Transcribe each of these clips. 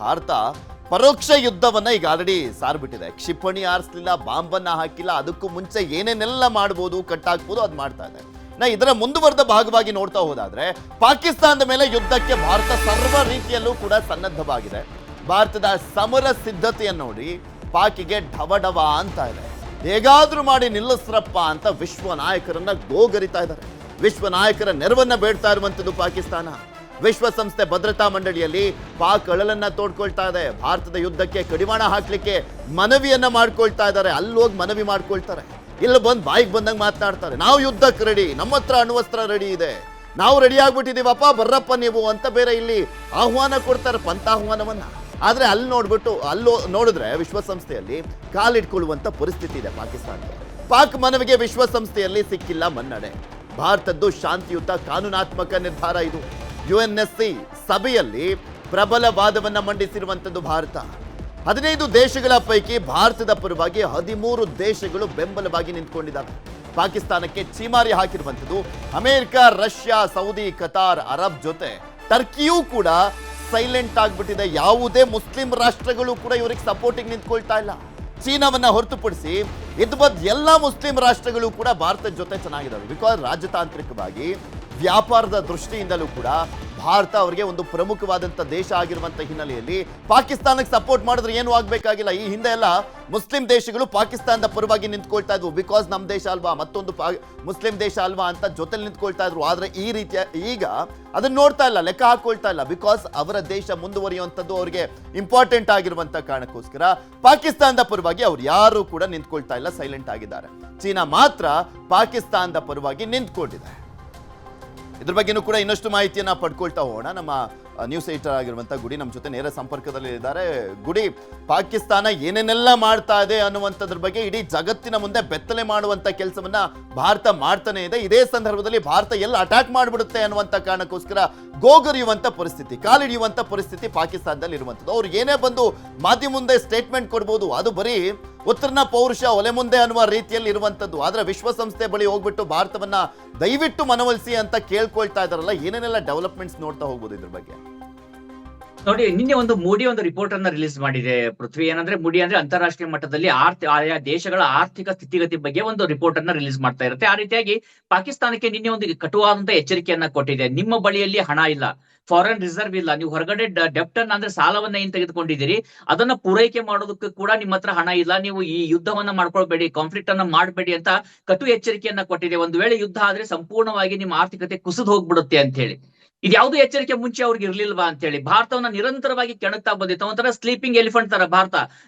ಭಾರತ ಪರೋಕ್ಷ ಯುದ್ಧವನ್ನ ಈಗ ಆಲ್ರೆಡಿ ಸಾರ್ಬಿಟ್ಟಿದೆ. ಕ್ಷಿಪಣಿ ಆರಿಸಲಿಲ್ಲ, ಬಾಂಬನ್ನ ಹಾಕಿಲ್ಲ, ಅದಕ್ಕೂ ಮುಂಚೆ ಏನೇನೆಲ್ಲ ಮಾಡ್ಬೋದು, ಕಟ್ಟಾಕ್ಬೋದು ಅದು ಮಾಡ್ತಾ ಇದೆ. ಇದರ ಮುಂದುವರೆದ ಭಾಗವಾಗಿ ನೋಡ್ತಾ ಹೋದಾದ್ರೆ ಪಾಕಿಸ್ತಾನದ ಮೇಲೆ ಯುದ್ಧಕ್ಕೆ ಭಾರತ ಸರ್ವ ರೀತಿಯಲ್ಲೂ ಕೂಡ ಸನ್ನದ್ಧವಾಗಿದೆ. ಭಾರತದ ಸಮರ ಸಿದ್ಧತೆಯನ್ನು ನೋಡಿ ಪಾಕಿಗೆ ಢವಢವ ಅಂತ ಇದೆ. ಹೇಗಾದ್ರೂ ಮಾಡಿ ನಿಲ್ಲಿಸ್ರಪ್ಪ ಅಂತ ವಿಶ್ವ ನಾಯಕರನ್ನ ಗೋಗರಿತಾ ಇದ್ದಾರೆ. ವಿಶ್ವ ನಾಯಕರ ನೆರವನ್ನ ಬೇಡ್ತಾ ಇರುವಂತದ್ದು ಪಾಕಿಸ್ತಾನ. ವಿಶ್ವಸಂಸ್ಥೆ ಭದ್ರತಾ ಮಂಡಳಿಯಲ್ಲಿ ಪಾಕ್ ಅಳಲನ್ನ ತೋಡ್ಕೊಳ್ತಾ ಇದೆ. ಭಾರತದ ಯುದ್ಧಕ್ಕೆ ಕಡಿವಾಣ ಹಾಕ್ಲಿಕ್ಕೆ ಮನವಿಯನ್ನ ಮಾಡ್ಕೊಳ್ತಾ ಇದ್ದಾರೆ. ಅಲ್ಲೋಗಿ ಮನವಿ ಮಾಡ್ಕೊಳ್ತಾರೆ, ಇಲ್ಲಿ ಬಂದು ಬಾಯಿಗೆ ಬಂದಂಗೆ ಮಾತನಾಡ್ತಾರೆ. ನಾವು ಯುದ್ಧಕ್ಕೆ ರೆಡಿ, ನಮ್ಮ ಹತ್ರ ಅಣ್ವಸ್ತ್ರ ರೆಡಿ ಇದೆ, ನಾವು ರೆಡಿ ಆಗ್ಬಿಟ್ಟಿದೀವಪ್ಪ, ಬರ್ರಪ್ಪ ನೀವು ಅಂತ ಬೇರೆ ಇಲ್ಲಿ ಆಹ್ವಾನ ಕೊಡ್ತಾರೆ, ಪಂಥ ಆಹ್ವಾನವನ್ನ. ಆದ್ರೆ ಅಲ್ಲಿ ನೋಡಿದ್ರೆ ವಿಶ್ವಸಂಸ್ಥೆಯಲ್ಲಿ ಕಾಲಿಟ್ಕೊಳ್ಳುವಂತ ಪರಿಸ್ಥಿತಿ ಇದೆ ಪಾಕಿಸ್ತಾನಕ್ಕೆ. ಪಾಕ್ ಮನವಿಗೆ ವಿಶ್ವಸಂಸ್ಥೆಯಲ್ಲಿ ಸಿಕ್ಕಿಲ್ಲ ಮನ್ನಣೆ. ಭಾರತದ್ದು ಶಾಂತಿಯುತ ಕಾನೂನಾತ್ಮಕ ನಿರ್ಧಾರ ಇದು. UNSC ಸಭೆಯಲ್ಲಿ ಪ್ರಬಲ ವಾದವನ್ನ ಮಂಡಿಸಿರುವಂತದ್ದು ಭಾರತ. 15 ದೇಶಗಳ ಪೈಕಿ ಭಾರತದ ಪರವಾಗಿ 13 ದೇಶಗಳು ಬೆಂಬಲವಾಗಿ ನಿಂತ್ಕೊಂಡಿದ್ದಾವೆ. ಪಾಕಿಸ್ತಾನಕ್ಕೆ ಚೀಮಾರಿ ಹಾಕಿರುವಂಥದ್ದು America, Russia, Saudi, Qatar, Arab ಜೊತೆ ಟರ್ಕಿಯೂ ಕೂಡ ಸೈಲೆಂಟ್ ಆಗ್ಬಿಟ್ಟಿದೆ. ಯಾವುದೇ ಮುಸ್ಲಿಂ ರಾಷ್ಟ್ರಗಳು ಕೂಡ ಇವರಿಗೆ ಸಪೋರ್ಟಿಂಗ್ ನಿಂತ್ಕೊಳ್ತಾ ಇಲ್ಲ. ಚೀನಾವನ್ನ ಹೊರತುಪಡಿಸಿ ಎಲ್ಲ ಮುಸ್ಲಿಂ ರಾಷ್ಟ್ರಗಳು ಕೂಡ ಭಾರತದ ಜೊತೆ ಚೆನ್ನಾಗಿದ್ದಾವೆ. ಬಿಕಾಸ್ ರಾಜತಾಂತ್ರಿಕವಾಗಿ ವ್ಯಾಪಾರದ ದೃಷ್ಟಿಯಿಂದಲೂ ಕೂಡ ಭಾರತ ಅವರಿಗೆ ಒಂದು ಪ್ರಮುಖವಾದಂಥ ದೇಶ ಆಗಿರುವಂಥ ಹಿನ್ನೆಲೆಯಲ್ಲಿ ಪಾಕಿಸ್ತಾನಕ್ಕೆ ಸಪೋರ್ಟ್ ಮಾಡಿದ್ರೆ ಏನು ಆಗಬೇಕಾಗಿಲ್ಲ. ಈ ಹಿಂದೆ ಎಲ್ಲ ಮುಸ್ಲಿಂ ದೇಶಗಳು ಪಾಕಿಸ್ತಾನದ ಪರವಾಗಿ ನಿಂತ್ಕೊಳ್ತಾ ಇದ್ವು. ಬಿಕಾಸ್ ನಮ್ಮ ದೇಶ ಅಲ್ವಾ, ಮತ್ತೊಂದು ಮುಸ್ಲಿಂ ದೇಶ ಅಲ್ವಾ ಅಂತ ಜೊತೆಲಿ ನಿಂತ್ಕೊಳ್ತಾ ಇದ್ರು. ಆದರೆ ಈ ರೀತಿಯ ಈಗ ಅದನ್ನ ನೋಡ್ತಾ ಇಲ್ಲ, ಲೆಕ್ಕ ಹಾಕೊಳ್ತಾ ಇಲ್ಲ. ಬಿಕಾಸ್ ಅವರ ದೇಶ ಮುಂದುವರಿಯುವಂಥದ್ದು ಅವರಿಗೆ ಇಂಪಾರ್ಟೆಂಟ್ ಆಗಿರುವಂಥ ಕಾರಣಕ್ಕೋಸ್ಕರ ಪಾಕಿಸ್ತಾನದ ಪರವಾಗಿ ಅವ್ರು ಯಾರು ಕೂಡ ನಿಂತ್ಕೊಳ್ತಾ ಇಲ್ಲ, ಸೈಲೆಂಟ್ ಆಗಿದ್ದಾರೆ. ಚೀನಾ ಮಾತ್ರ ಪಾಕಿಸ್ತಾನದ ಪರವಾಗಿ ನಿಂತ್ಕೊಂಡಿದೆ. ಇದ್ರ ಬಗ್ಗೆನೂ ಕೂಡ ಇನ್ನಷ್ಟು ಮಾಹಿತಿಯನ್ನ ಪಡ್ಕೊಳ್ತಾ ಹೋಗೋಣ. ನಮ್ಮ ನ್ಯೂಸ್ ಎಡಿಟರ್ ಆಗಿರುವಂತ ಗುಡಿ ನಮ್ಮ ಜೊತೆ ನೇರ ಸಂಪರ್ಕದಲ್ಲಿ ಇದ್ದಾರೆ. ಗುಡಿ, ಪಾಕಿಸ್ತಾನ ಏನೇನೆಲ್ಲ ಮಾಡ್ತಾ ಇದೆ ಅನ್ನುವಂಥದ್ರ ಬಗ್ಗೆ ಇಡೀ ಜಗತ್ತಿನ ಮುಂದೆ ಬೆತ್ತಲೆ ಮಾಡುವಂತ ಕೆಲಸವನ್ನ ಭಾರತ ಮಾಡ್ತಾನೆ ಇದೆ. ಇದೇ ಸಂದರ್ಭದಲ್ಲಿ ಭಾರತ ಎಲ್ಲ ಅಟ್ಯಾಕ್ ಮಾಡಿಬಿಡುತ್ತೆ ಅನ್ನುವಂಥ ಕಾರಣಕ್ಕೋಸ್ಕರ ಗೋಗರಿಯುವಂತ ಪರಿಸ್ಥಿತಿ, ಕಾಲಿಡಿಯುವಂತ ಪರಿಸ್ಥಿತಿ ಪಾಕಿಸ್ತಾನದಲ್ಲಿ ಇರುವಂಥದ್ದು. ಅವ್ರು ಏನೇ ಬಂದು ಮಾಧ್ಯಮ ಮುಂದೆ ಸ್ಟೇಟ್ಮೆಂಟ್ ಕೊಡ್ಬೋದು, ಅದು ಬರೀ ಉತ್ತರನ ಪೌರುಷ ಒಲೆ ಮುಂದೆ ಅನ್ನುವ ರೀತಿಯಲ್ಲಿ ಇರುವಂಥದ್ದು. ಆದ್ರೆ ವಿಶ್ವಸಂಸ್ಥೆ ಬಳಿ ಹೋಗ್ಬಿಟ್ಟು ಭಾರತವನ್ನ ದಯವಿಟ್ಟು ಮನವೊಲಿಸಿ ಅಂತ ಕೇಳ್ಕೊಳ್ತಾ ಇದಾರಲ್ಲ, ಏನೇನೆಲ್ಲ ಡೆವಲಪ್ಮೆಂಟ್ಸ್ ನೋಡ್ತಾ ಹೋಗ್ಬೋದು ಇದ್ರ ಬಗ್ಗೆ? ನೋಡಿ, ನಿನ್ನೆ ಒಂದು ಮೂಡಿ ಒಂದು ರಿಪೋರ್ಟ್ ಅನ್ನ ರಿಲೀಸ್ ಮಾಡಿದೆ ಪೃಥ್ವಿ. ಏನಂದ್ರೆ ಮೂಡಿ ಅಂದ್ರೆ ಅಂತಾರಾಷ್ಟ್ರೀಯ ಮಟ್ಟದಲ್ಲಿ ಆಯಾ ದೇಶಗಳ ಆರ್ಥಿಕ ಸ್ಥಿತಿಗತಿ ಬಗ್ಗೆ ಒಂದು ರಿಪೋರ್ಟ್ ಅನ್ನ ರಿಲೀಸ್ ಮಾಡ್ತಾ ಇರುತ್ತೆ. ಆ ರೀತಿಯಾಗಿ ಪಾಕಿಸ್ತಾನಕ್ಕೆ ನಿನ್ನೆ ಒಂದು ಕಟುವಾದಂತ ಎಚ್ಚರಿಕೆಯನ್ನ ಕೊಟ್ಟಿದೆ. ನಿಮ್ಮ ಬಳಿಯಲ್ಲಿ ಹಣ ಇಲ್ಲ, ಫಾರಿನ್ ರಿಸರ್ವ್ ಇಲ್ಲ, ನೀವು ಹೊರಗಡೆ ಡೆಪ್ಟ್ ಅನ್ನ ಅಂದ್ರೆ ಸಾಲವನ್ನ ಏನ್ ತೆಗೆದುಕೊಂಡಿದ್ದೀರಿ ಅದನ್ನ ಪೂರೈಕೆ ಮಾಡೋದಕ್ಕೆ ಕೂಡ ನಿಮ್ಮ ಹತ್ರ ಹಣ ಇಲ್ಲ, ನೀವು ಈ ಯುದ್ಧವನ್ನ ಮಾಡ್ಕೊಳ್ಬೇಡಿ, ಕಾನ್ಫ್ಲಿಕ್ಟ್ ಅನ್ನ ಮಾಡಬೇಡಿ ಅಂತ ಕಟು ಎಚ್ಚರಿಕೆಯನ್ನ ಕೊಟ್ಟಿದೆ. ಒಂದು ವೇಳೆ ಯುದ್ಧ ಆದ್ರೆ ಸಂಪೂರ್ಣವಾಗಿ ನಿಮ್ಮ ಆರ್ಥಿಕತೆ ಕುಸಿದು ಹೋಗ್ಬಿಡುತ್ತೆ ಅಂತ ಹೇಳಿ. ಇದ್ಯಾವುದೂ ಎಚ್ಚರಿಕೆ ಮುಂಚೆ ಅವ್ರಿಗೆ ಇರ್ಲಿಲ್ವಾ ಅಂತ ಹೇಳಿ ಭಾರತವನ್ನ ನಿರಂತರವಾಗಿ ಕೆಣಕ್ತಾ ಬಂದಿತ್ತು. ಒಂಥರ ಸ್ಲೀಪಿಂಗ್ ಎಲಿಫೆಂಟ್ ತರ ಭಾರತ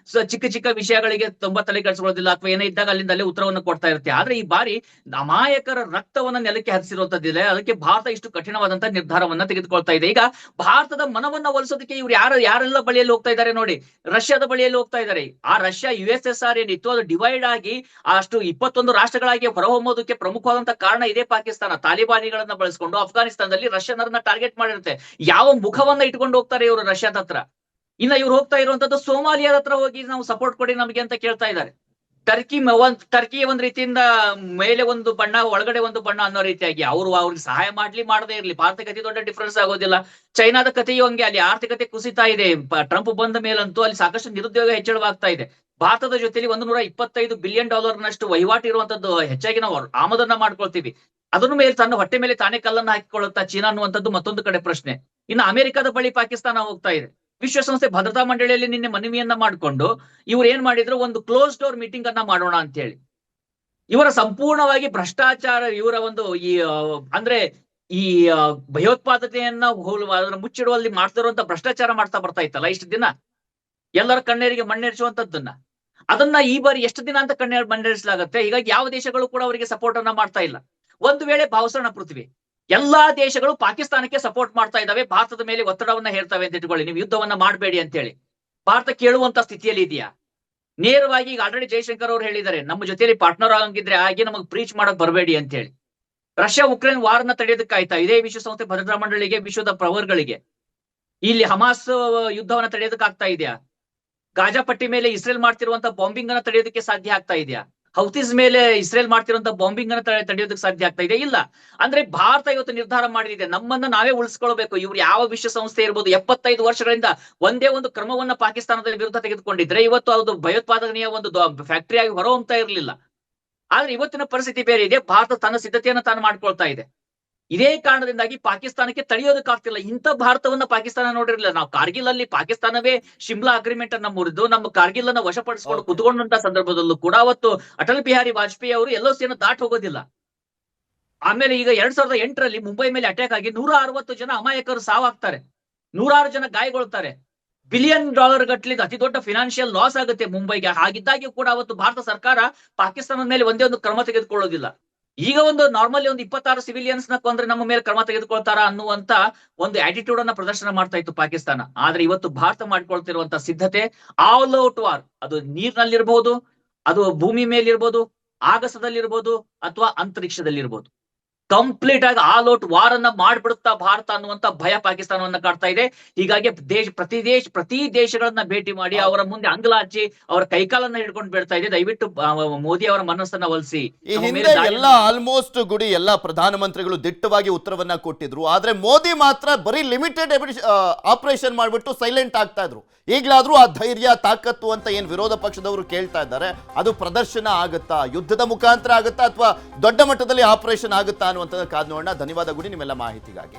ಚಿಕ್ಕ ಚಿಕ್ಕ ವಿಷಯಗಳಿಗೆ ತುಂಬಾ ತಲೆ ಕೆಡಿಸ್ಕೊಳ್ಳೋದಿಲ್ಲ, ಅಥವಾ ಏನೇ ಇದ್ದಾಗ ಅಲ್ಲಿಂದ ಅಲ್ಲೇ ಉತ್ತರವನ್ನು ಕೊಡ್ತಾ ಇರುತ್ತೆ. ಆದ್ರೆ ಈ ಬಾರಿ ಅಮಾಯಕರ ರಕ್ತವನ್ನ ನೆಲಕ್ಕೆ ಹರಿಸಿರುವಂತದ್ದಿದೆ. ಅದಕ್ಕೆ ಭಾರತ ಇಷ್ಟು ಕಠಿಣವಾದಂತಹ ನಿರ್ಧಾರವನ್ನ ತೆಗೆದುಕೊಳ್ತಾ ಇದೆ. ಈಗ ಭಾರತದ ಮನವನ್ನ ಒಲಿಸೋದಕ್ಕೆ ಇವ್ರು ಯಾರೆಲ್ಲ ಬಳಿಯಲ್ಲಿ ಹೋಗ್ತಾ ಇದ್ದಾರೆ ನೋಡಿ. ರಷ್ಯಾದ ಬಳಿಯಲ್ಲಿ ಹೋಗ್ತಾ ಇದ್ದಾರೆ. ಆ ರಷ್ಯಾ USSR ಏನಿತ್ತು ಅದು ಡಿವೈಡ್ ಆಗಿ ಅಷ್ಟು 21 ರಾಷ್ಟ್ರಗಳಾಗಿ ಹೊರಹೊಮ್ಮೋದಕ್ಕೆ ಪ್ರಮುಖವಾದಂತಹ ಕಾರಣ ಇದೇ ಪಾಕಿಸ್ತಾನ. ತಾಲಿಬಾನಿಗಳನ್ನ ಬಳಸಿಕೊಂಡು ಅಫ್ಘಾನಿಸ್ತಾನದಲ್ಲಿ ರಷ್ಯನರನ್ನ ಟಾರ್ಗೆಟ್ ಮಾಡಿರುತ್ತೆ. ಯಾವ ಮುಖವನ್ನ ಇಟ್ಕೊಂಡು ಹೋಗ್ತಾರೆ ಇವರು ರಷ್ಯಾದ ಹತ್ರ? ಇನ್ನ ಇವ್ರು ಹೋಗ್ತಾ ಇರುವಂತದ್ದು ಸೋಮಾಲಿಯಾದ ಹತ್ರ ಹೋಗಿ ನಾವು ಸಪೋರ್ಟ್ ಕೊಡಿ ನಮಗೆ ಅಂತ ಕೇಳ್ತಾ ಇದ್ದಾರೆ. ಟರ್ಕಿ ಒಂದ್ ರೀತಿಯಿಂದ ಮೇಲೆ ಒಂದು ಬಣ್ಣ ಒಳಗಡೆ ಒಂದು ಬಣ್ಣ ಅನ್ನೋ ರೀತಿಯಾಗಿ ಅವ್ರಿಗೆ ಸಹಾಯ ಮಾಡದೇ ಇರ್ಲಿ, ಭಾರತಕ್ಕೆ ಅತಿ ದೊಡ್ಡ ಡಿಫ್ರೆನ್ಸ್ ಆಗೋದಿಲ್ಲ. ಚೈನಾದ ಕಥೆಯೂ ಹಂಗೆ, ಅಲ್ಲಿ ಆರ್ಥಿಕತೆ ಕುಸಿತಾ ಇದೆ. ಟ್ರಂಪ್ ಬಂದ ಮೇಲಂತೂ ಅಲ್ಲಿ ಸಾಕಷ್ಟು ನಿರುದ್ಯೋಗ ಹೆಚ್ಚಳವಾಗ್ತಾ ಇದೆ. ಭಾರತದ ಜೊತೆಲಿ $125 ಬಿಲಿಯನ್ ನಷ್ಟು ವಹಿವಾಟು ಇರುವಂತದ್ದು, ಹೆಚ್ಚಾಗಿ ನಾವು ಆಮದನ್ನ ಮಾಡ್ಕೊಳ್ತೀವಿ. ಅದನ್ನ ಮೇಲೆ ತನ್ನ ಹೊಟ್ಟೆ ಮೇಲೆ ತಾನೇ ಕಲ್ಲನ್ನ ಹಾಕಿಕೊಳ್ಳುತ್ತಾ ಚೀನಾ ಅನ್ನುವಂಥದ್ದು ಮತ್ತೊಂದು ಕಡೆ ಪ್ರಶ್ನೆ. ಇನ್ನು ಅಮೆರಿಕದ ಬಳಿ ಪಾಕಿಸ್ತಾನ ಹೋಗ್ತಾ ಇದೆ. ವಿಶ್ವಸಂಸ್ಥೆ ಭದ್ರತಾ ಮಂಡಳಿಯಲ್ಲಿ ನಿನ್ನೆ ಮನವಿಯನ್ನ ಮಾಡಿಕೊಂಡು ಇವ್ರು ಏನ್ ಮಾಡಿದ್ರು, ಒಂದು ಕ್ಲೋಸ್ ಡೋರ್ ಮೀಟಿಂಗ್ ಅನ್ನ ಮಾಡೋಣ ಅಂತ ಹೇಳಿ. ಇವರ ಸಂಪೂರ್ಣವಾಗಿ ಭ್ರಷ್ಟಾಚಾರ, ಇವರ ಒಂದು ಈ ಭಯೋತ್ಪಾದನೆಯನ್ನ ಅದನ್ನ ಮುಚ್ಚಿಡುವಲ್ಲಿ ಮಾಡ್ತಿರುವಂತ ಭ್ರಷ್ಟಾಚಾರ ಮಾಡ್ತಾ ಬರ್ತಾ ಇತ್ತಲ್ಲ ಇಷ್ಟು ದಿನ, ಎಲ್ಲರ ಕಣ್ಣೀರಿಗೆ ಮಣ್ಣೆರಿಸುವಂತದ್ದನ್ನ, ಅದನ್ನ ಈ ಬಾರಿ ಎಷ್ಟು ದಿನ ಅಂತ ಮಣ್ಣೆರಿಸಲಾಗತ್ತೆ. ಹೀಗಾಗಿ ಯಾವ ದೇಶಗಳು ಕೂಡ ಅವರಿಗೆ ಸಪೋರ್ಟ್ ಅನ್ನ ಮಾಡ್ತಾ ಇಲ್ಲ. ಒಂದು ವೇಳೆ ಭಾವಿಸೋಣ ಪೃಥ್ವಿ, ಎಲ್ಲಾ ದೇಶಗಳು ಪಾಕಿಸ್ತಾನಕ್ಕೆ ಸಪೋರ್ಟ್ ಮಾಡ್ತಾ ಇದಾವೆ, ಭಾರತದ ಮೇಲೆ ಒತ್ತಡವನ್ನ ಹೇರ್ತವೆ ಅಂತ ಇಟ್ಕೊಳ್ಳಿ, ನೀವು ಯುದ್ಧವನ್ನ ಮಾಡಬೇಡಿ ಅಂತ ಹೇಳಿ. ಭಾರತ ಕೇಳುವಂತ ಸ್ಥಿತಿಯಲ್ಲಿ ಇದೆಯಾ? ನೇರವಾಗಿ ಈಗ ಆಲ್ರೆಡಿ ಜೈಶಂಕರ್ ಅವರು ಹೇಳಿದ್ದಾರೆ, ನಮ್ಮ ಜೊತೆಯಲ್ಲಿ ಪಾರ್ಟ್ನರ್ ಆಗಂಗಿದ್ರೆ ಹಾಗೆ ನಮಗೆ ಪ್ರೀಚ್ ಮಾಡಕ್ ಬರಬೇಡಿ ಅಂತ ಹೇಳಿ. ರಷ್ಯಾ ಉಕ್ರೇನ್ ವಾರ್ನ ತಡೆಯೋದಕ್ಕಾಯ್ತಾ ಇದೇ ವಿಶ್ವಸಂಸ್ಥೆ ಭದ್ರತಾ ಮಂಡಳಿಗೆ, ವಿಶ್ವದ ಪ್ರವರ್ಗಳಿಗೆ? ಇಲ್ಲಿ ಹಮಾಸ್ ಯುದ್ಧವನ್ನ ತಡೆಯೋದಕ್ಕಾಗ್ತಾ ಇದೆಯಾ? ಗಾಜಾ ಪಟ್ಟಿ ಮೇಲೆ ಇಸ್ರೇಲ್ ಮಾಡ್ತಿರುವಂತ ಬಾಂಬಿಂಗ್ ಅನ್ನ ತಡೆಯೋದಕ್ಕೆ ಸಾಧ್ಯ ಆಗ್ತಾ ಇದೆಯಾ? ಹೌತೀಸ್ ಮೇಲೆ ಇಸ್ರೇಲ್ ಮಾಡ್ತಿರುವಂತ ಬಾಂಬಿಂಗ್ ಅನ್ನ ತಡೆಯೋದಕ್ಕೆ ಸಾಧ್ಯ ಆಗ್ತಾ ಇದೆ? ಇಲ್ಲ. ಅಂದ್ರೆ ಭಾರತ ಇವತ್ತು ನಿರ್ಧಾರ ಮಾಡಿದೆ, ನಮ್ಮನ್ನ ನಾವೇ ಉಳಿಸ್ಕೊಳ್ಬೇಕು. ಇವ್ರು ಯಾವ ವಿಶ್ವಸಂಸ್ಥೆ ಇರ್ಬೋದು 75 ವರ್ಷಗಳಿಂದ ಒಂದೇ ಒಂದು ಕ್ರಮವನ್ನ ಪಾಕಿಸ್ತಾನದ ವಿರುದ್ಧ ತೆಗೆದುಕೊಂಡಿದ್ರೆ ಇವತ್ತು ಅದು ಭಯೋತ್ಪಾದನೆಯ ಒಂದು ಫ್ಯಾಕ್ಟರಿ ಆಗಿ ಹೊರಹೊಮ್ಮತಾ ಇರಲಿಲ್ಲ. ಆದ್ರೆ ಇವತ್ತಿನ ಪರಿಸ್ಥಿತಿ ಬೇರೆ ಇದೆ. ಭಾರತ ತನ್ನ ಸಿದ್ಧತೆಯನ್ನ ತಾನು ಮಾಡ್ಕೊಳ್ತಾ ಇದೆ. ಇದೇ ಕಾರಣದಿಂದಾಗಿ ಪಾಕಿಸ್ತಾನಕ್ಕೆ ತಡೆಯೋದಕ್ಕಾಗ್ತಿಲ್ಲ. ಇಂಥ ಭಾರತವನ್ನ ಪಾಕಿಸ್ತಾನ ನೋಡಿರಲಿಲ್ಲ. ನಾವು ಕಾರ್ಗಿಲ್ ಅಲ್ಲಿ ಪಾಕಿಸ್ತಾನವೇ ಶಿಮ್ಲಾ ಅಗ್ರಿಮೆಂಟ್ ಅನ್ನ ಮುರಿದು ನಮ್ಮ ಕಾರ್ಗಿಲ್ ಅನ್ನ ವಶಪಡಿಸಿಕೊಂಡು ಕುತ್ಕೊಂಡಂತ ಸಂದರ್ಭದಲ್ಲೂ ಕೂಡ ಅವತ್ತು ಅಟಲ್ ಬಿಹಾರಿ ವಾಜಪೇಯಿ ಅವರು LOC ಯನ್ನು ದಾಟ್ ಹೋಗೋದಿಲ್ಲ. ಆಮೇಲೆ ಈಗ 2008ರಲ್ಲಿ ಮುಂಬೈ ಮೇಲೆ ಅಟ್ಯಾಕ್ ಆಗಿ 160 ಜನ ಅಮಾಯಕರು ಸಾವಾಗ್ತಾರೆ, 106 ಜನ ಗಾಯಗೊಳ್ತಾರೆ. $ಬಿಲಿಯನ್ ಗಟ್ಟಲಿದ ಅತಿ ದೊಡ್ಡ ಫಿನಾನ್ಷಿಯಲ್ ಲಾಸ್ ಆಗುತ್ತೆ ಮುಂಬೈಗೆ. ಹಾಗಿದ್ದಾಗ್ಯೂ ಕೂಡ ಅವತ್ತು ಭಾರತ ಸರ್ಕಾರ ಪಾಕಿಸ್ತಾನದ ಮೇಲೆ ಒಂದೇ ಒಂದು ಕ್ರಮ ತೆಗೆದುಕೊಳ್ಳೋದಿಲ್ಲ. ಈಗ ಒಂದು ನಾರ್ಮಲಿ ಒಂದು 26 ಸಿವಿಲಿಯನ್ಸ್ ನ ಕೊಂದ್ರೆ ನಮ್ಮ ಮೇಲೆ ಕ್ರಮ ತೆಗೆದುಕೊಳ್ತಾರ ಅನ್ನುವಂತ ಒಂದು ಆಟಿಟ್ಯೂಡ್ ಅನ್ನ ಪ್ರದರ್ಶನ ಮಾಡ್ತಾ ಇತ್ತು ಪಾಕಿಸ್ತಾನ. ಆದ್ರೆ ಇವತ್ತು ಭಾರತ ಮಾಡ್ಕೊಳ್ತಿರುವಂತ ಸಿದ್ಧತೆ ಆಲ್ ಔಟ್ ವಾರ್, ಅದು ನೀರ್ನಲ್ಲಿರ್ಬಹುದು, ಅದು ಭೂಮಿ ಮೇಲಿರ್ಬೋದು, ಆಗಸದಲ್ಲಿರ್ಬೋದು, ಅಥವಾ ಅಂತರಿಕ್ಷದಲ್ಲಿರ್ಬೋದು, ಕಂಪ್ಲೀಟ್ ಆಗಿ ಆಲ್ ಔಟ್ ವಾರ್ ಅನ್ನ ಮಾಡ್ಬಿಡುತ್ತಾ ಭಾರತ ಅನ್ನುವಂತ ಭಯ ಪಾಕಿಸ್ತಾನವನ್ನ ಕಾಡ್ತಾ ಇದೆ. ಹೀಗಾಗಿ ಪ್ರತಿ ದೇಶಗಳನ್ನ ಭೇಟಿ ಮಾಡಿ ಅವರ ಮುಂದೆ ಅಂಗಲಾಚಿ ಅವರ ಕೈಕಾಲನ್ನ ಹಿಡ್ಕೊಂಡು ಬೇಡ್ತಾ ಇದೆ, ದಯವಿಟ್ಟು ಮೋದಿ ಅವರ ಮನಸ್ಸನ್ನ ಒಲಿಸಿ. ಈ ಹಿಂದೆ ಎಲ್ಲ ಆಲ್ಮೋಸ್ಟ್ ಗುಡಿ ಎಲ್ಲ ಪ್ರಧಾನಮಂತ್ರಿಗಳು ದಿಟ್ಟವಾಗಿ ಉತ್ತರವನ್ನ ಕೊಟ್ಟಿದ್ರು. ಆದ್ರೆ ಮೋದಿ ಮಾತ್ರ ಬರೀ ಲಿಮಿಟೆಡ್ ಆಪರೇಷನ್ ಮಾಡ್ಬಿಟ್ಟು ಸೈಲೆಂಟ್ ಆಗ್ತಾ ಇದ್ರು. ಈಗಲಾದ್ರೂ ಆ ಧೈರ್ಯ ತಾಕತ್ತು ಅಂತ ಏನ್ ವಿರೋಧ ಪಕ್ಷದವರು ಕೇಳ್ತಾ ಇದ್ದಾರೆ, ಅದು ಪ್ರದರ್ಶನ ಆಗುತ್ತಾ, ಯುದ್ಧದ ಮುಖಾಂತರ ಆಗುತ್ತಾ ಅಥವಾ ದೊಡ್ಡ ಮಟ್ಟದಲ್ಲಿ ಆಪರೇಷನ್ ಆಗುತ್ತಾ ಅನ್ನುವಂಥದ್ದು ಕಾದ್ ನೋಡೋಣ. ಧನ್ಯವಾದ ಗುಡಿ ನಿಮ್ಮೆಲ್ಲ ಮಾಹಿತಿಗಾಗಿ.